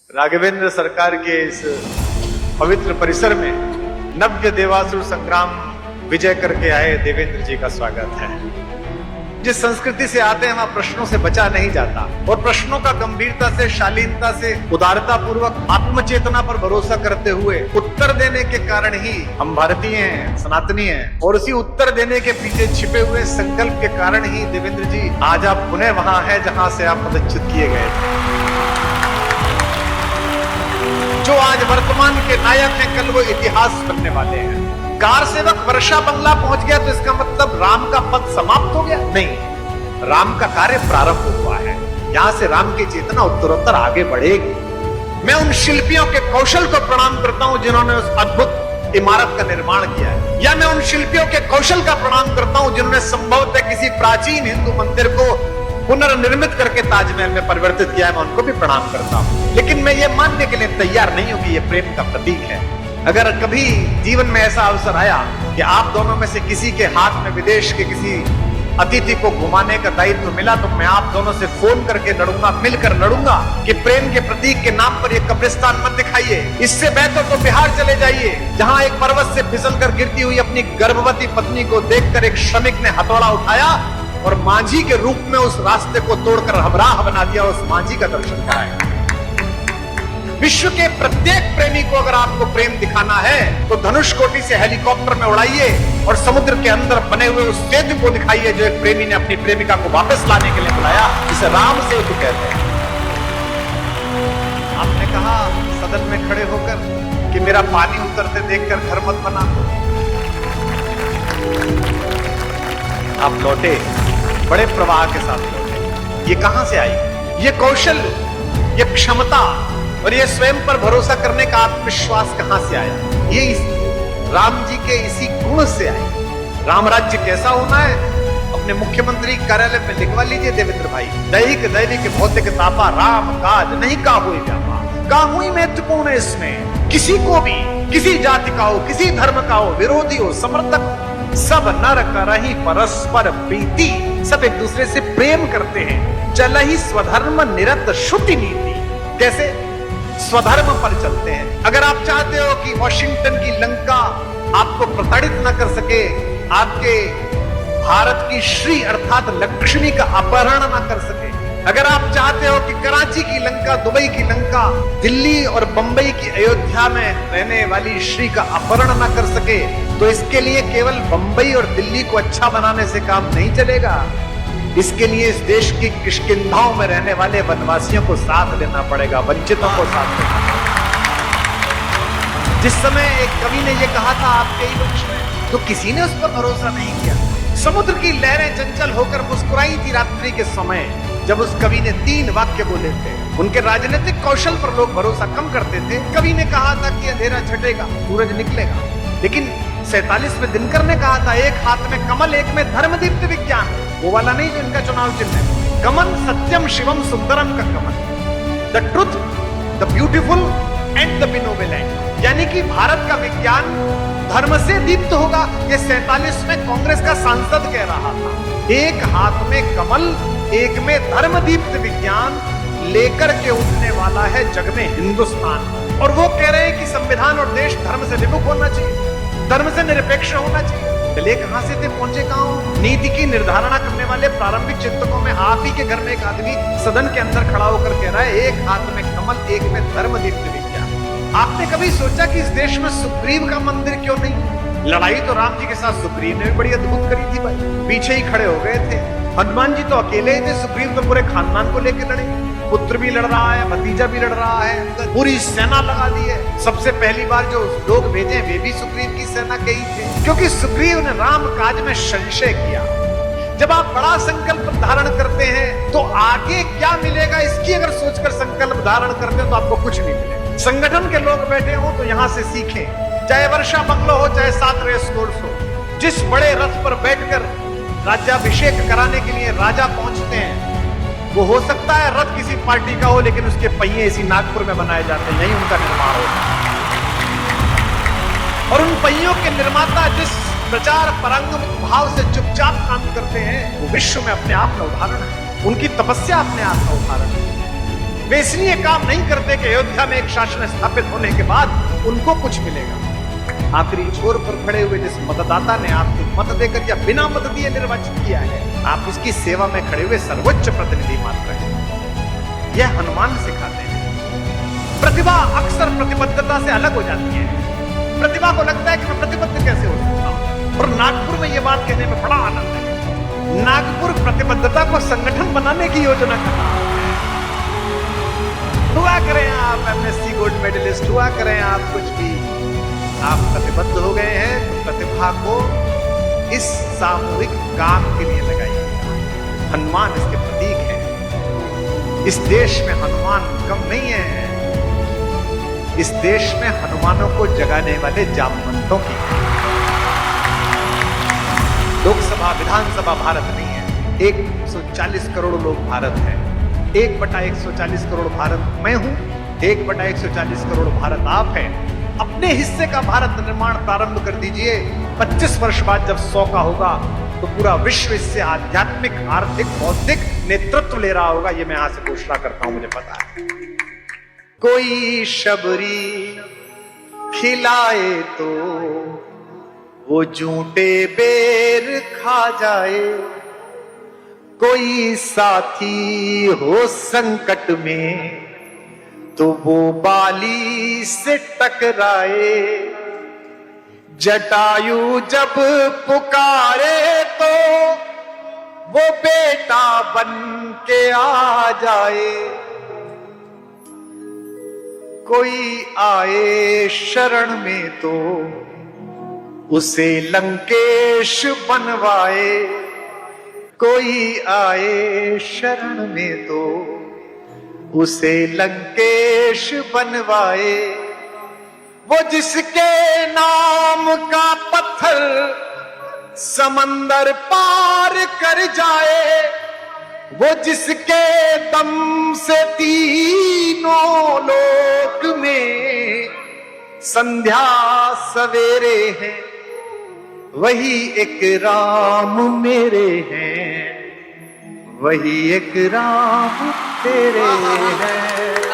राघवेंद्र सरकार के इस पवित्र परिसर में नव्य देवासुर संग्राम विजय करके आए देवेंद्र जी का स्वागत है। जिस संस्कृति से आते हैं वहां प्रश्नों से बचा नहीं जाता और प्रश्नों का गंभीरता से, शालीनता से, उदारता पूर्वक, आत्मचेतना पर भरोसा करते हुए उत्तर देने के कारण ही हम भारतीय हैं, सनातनी हैं। और उसी उत्तर देने के पीछे छिपे हुए संकल्प के कारण ही देवेंद्र जी आज आप पुनः वहां हैं जहां से आप पदच्युत किए गए थे। जो आज वर्तमान के नायक हैं, कल वो इतिहास बनने वाले हैं। कार सेवक वर्षा बंगला पहुंच गया तो इसका मतलब राम का पद समाप्त हो गया? नहीं, राम का कार्य प्रारंभ हुआ है। यहां से राम की चेतना उत्तरोत्तर आगे बढ़ेगी। मैं उन शिल्पियों के कौशल को प्रणाम करता हूं जिन्होंने उस अद्भुत इमारत का निर्माण किया है, या मैं उन शिल्पियों के कौशल का प्रणाम करता हूं जिन्होंने संभवतः किसी प्राचीन हिंदू मंदिर को पुनर्निर्मित करके ताजमहल में परिवर्तित किया है। मैं उनको भी प्रणाम करता हूं, लेकिन मैं ये मानने के लिए तैयार नहीं हूं कि ये प्रेम का प्रतीक है। अगर कभी जीवन में ऐसा अवसर आया कि आप दोनों में से किसी के हाथ में विदेश के किसी अतिथि को घुमाने का दायित्व मिला तो मैं आप दोनों से फोन करके लड़ूंगा, मिलकर लड़ूंगा कि प्रेम के प्रतीक के नाम पर ये कब्रिस्तान मत दिखाइए। इससे बेहतर तो बिहार चले जाइए, जहां एक पर्वत से फिसलकर गिरती हुई अपनी गर्भवती पत्नी को देखकर एक श्रमिक ने हथौड़ा उठाया और मांझी के रूप में उस रास्ते को तोड़कर हमराह बना दिया। उस मांझी का दर्शन कराया। विश्व के प्रत्येक प्रेमी को अगर आपको प्रेम दिखाना है तो धनुष कोटि से हेलीकॉप्टर में उड़ाइए और समुद्र के अंदर बने हुए उस सेतु को दिखाइए जो एक प्रेमी ने अपनी प्रेमिका को वापस लाने के लिए बुलाया, जिसे राम सेतु कहते हैं। आपने कहा सदन में खड़े होकर कि मेरा पानी उतरते देखकर घर मत बना। आप लौटे, बड़े प्रवाह के साथ लौटे। ये कहां से आई? ये कौशल, ये क्षमता और ये स्वयं पर भरोसा करने का आत्मविश्वास कहां से आया? ये राम जी के इसी गुण से आया। राम राज्य कैसा होना है अपने मुख्यमंत्री कार्यालय में लिखवा लीजिए देवेंद्र भाई। दैहिक दैविक भौतिक तापा राम काज नहीं का हुई व्यापार। का हुई महत्वपूर्ण इसमें किसी को भी, किसी जाति का हो, किसी धर्म का हो, विरोधी हो, समर्थक हो, सब नर करहि परस्पर प्रीति। सब एक दूसरे से प्रेम करते हैं। चल ही स्वधर्म निरत शुटि नीति। कैसे? स्वधर्म पर चलते हैं। अगर आप चाहते हो कि वॉशिंगटन की लंका आपको प्रताड़ित न कर सके, आपके भारत की श्री अर्थात लक्ष्मी का अपहरण न कर सके, अगर आप चाहते हो कि कराची की लंका, दुबई की लंका, दिल्ली और बंबई की अयोध्या में रहने वाली श्री का अपहरण न कर सके, तो इसके लिए केवल बंबई और दिल्ली को अच्छा बनाने से काम नहीं चलेगा। इसके लिए इस देश की किष्किंधाओं में रहने वाले वनवासियों को साथ लेना पड़ेगा, वंचितों को साथ लेना पड़ेगा। जिस समय एक कवि ने यह कहा था आपके ही वंश में, तो किसी ने उस पर भरोसा नहीं किया। समुद्र की लहरें चंचल होकर मुस्कुराई थी रात्रि के समय जब उस कवि ने 3 वाक्य बोले थे। उनके राजनीतिक कौशल पर लोग भरोसा कम करते थे। कवि ने कहा था कि अंधेरा छटेगा, सूरज निकलेगा, लेकिन 47वें दिनकर ने कहा था एक हाथ में कमल, एक में धर्मदीप्त विज्ञान। वो वाला नहीं जो इनका चुनाव चिन्ह है। कमल सत्यम शिवम सुंदरम का कमल, the truth, the beautiful and the benevolent. यानी कि भारत का विज्ञान धर्म से दीप्त होगा। ये 47 में कांग्रेस का सांसद कह रहा था। एक हाथ में कमल, एक में धर्मदीप्त विज्ञान लेकर के उठने वाला है जग में हिंदुस्तान। और वो कह रहे हैं कि संविधान और देश धर्म से विमुख होना चाहिए, धर्म से निरपेक्ष होना चाहिए। चलिए कहां से थे, पहुंचे कहां हो? नीति की निर्धारणा करने वाले प्रारंभिक चिंतकों में आप ही के घर में एक आदमी सदन के अंदर खड़ा होकर कह रहा है एक हाथ में कमल, एक में धर्मदीप्त विज्ञान। आपने कभी सोचा कि इस देश में सुग्रीव का मंदिर क्यों नहीं? लड़ाई तो राम जी के साथ सुग्रीव ने भी बड़ी अद्भुत करी थी भाई, पीछे ही खड़े हो गए थे। हनुमान जी तो अकेले ही थे, सुग्रीव तो पूरे खानदान को लेकर लड़े। पुत्र भी लड़ रहा है, भतीजा भी लड़ रहा है, पूरी सेना लगा दी है। सबसे पहली बार जो लोग भेजे वे भी सुग्रीव की सेना के ही थे, क्योंकि सुग्रीव ने राम काज में संशय किया। जब आप बड़ा संकल्प धारण करते हैं तो आगे क्या मिलेगा इसकी अगर सोचकर संकल्प धारण करते हैं तो आपको कुछ नहीं मिलेगा। संगठन के लोग बैठे हो तो यहां से सीखें, चाहे वर्षा बंगलो हो, चाहे 7 रेस कोर्स हो। जिस बड़े रथ पर बैठकर राज्याभिषेक कराने के लिए राजा पहुंचते हैं, वो हो सकता है रथ किसी पार्टी का हो, लेकिन उसके पहिए इसी नागपुर में बनाए जाते हैं, यही उनका निर्माण होता है। और उन पहियों के निर्माता जिस प्रचार परांगमुख भाव से चुपचाप काम करते हैं, वो विश्व में अपने आप में उदाहरण है। उनकी तपस्या अपने आप में उदाहरण है। वे इसलिए काम नहीं करते कि अयोध्या में एक शासन स्थापित होने के बाद उनको कुछ मिलेगा। आखिरी छोर पर खड़े हुए जिस मतदाता ने आपको मत देकर या बिना मत दिए निर्वाचित किया है, आप उसकी सेवा में खड़े हुए सर्वोच्च प्रतिनिधि मात्र हैं। यह हनुमान सिखाते हैं। प्रतिभा अक्सर प्रतिबद्धता से अलग हो जाती है। प्रतिभा को लगता है कि मैं प्रतिबद्ध कैसे हो सकता हूं, और नागपुर में यह बात कहने में बड़ा आनंद है। नागपुर प्रतिबद्धता को संगठन बनाने की योजना कर रहा है। हुआ करें आप एमएससी गोल्ड मेडलिस्ट, हुआ करें आप कुछ भी, आप प्रतिबद्ध हो गए हैं तो प्रतिभा को इस सामूहिक काम के लिए लगाइए। हनुमान इसके प्रतीक है। इस देश में हनुमान कम नहीं है। इस देश में हनुमानों को जगाने वाले जामवंतों की लोकसभा विधानसभा भारत नहीं है। 140 करोड़ लोग भारत है। 1/140 करोड़ भारत मैं हूं, 1/140 करोड़ भारत आप हैं। अपने हिस्से का भारत निर्माण प्रारंभ कर दीजिए। 25 वर्ष बाद जब 100 का होगा तो पूरा विश्व इससे आध्यात्मिक, आर्थिक, बौद्धिक नेतृत्व ले रहा होगा। ये मैं यहां से घोषणा करता हूं, मुझे पता है। कोई शबरी खिलाए तो वो झूठे बेर खा जाए, कोई साथी हो संकट में तो वो बाली से टकराए, जटायु जब पुकारे तो वो बेटा बन के आ जाए, कोई आए शरण में तो उसे लंकेश बनवाए, कोई आए शरण में तो उसे लंकेश बनवाए, वो जिसके नाम का पत्थर समंदर पार कर जाए, वो जिसके दम से तीनों लोक में संध्या सवेरे हैं, वही एक राम मेरे हैं, वही एक राम तेरे हैं।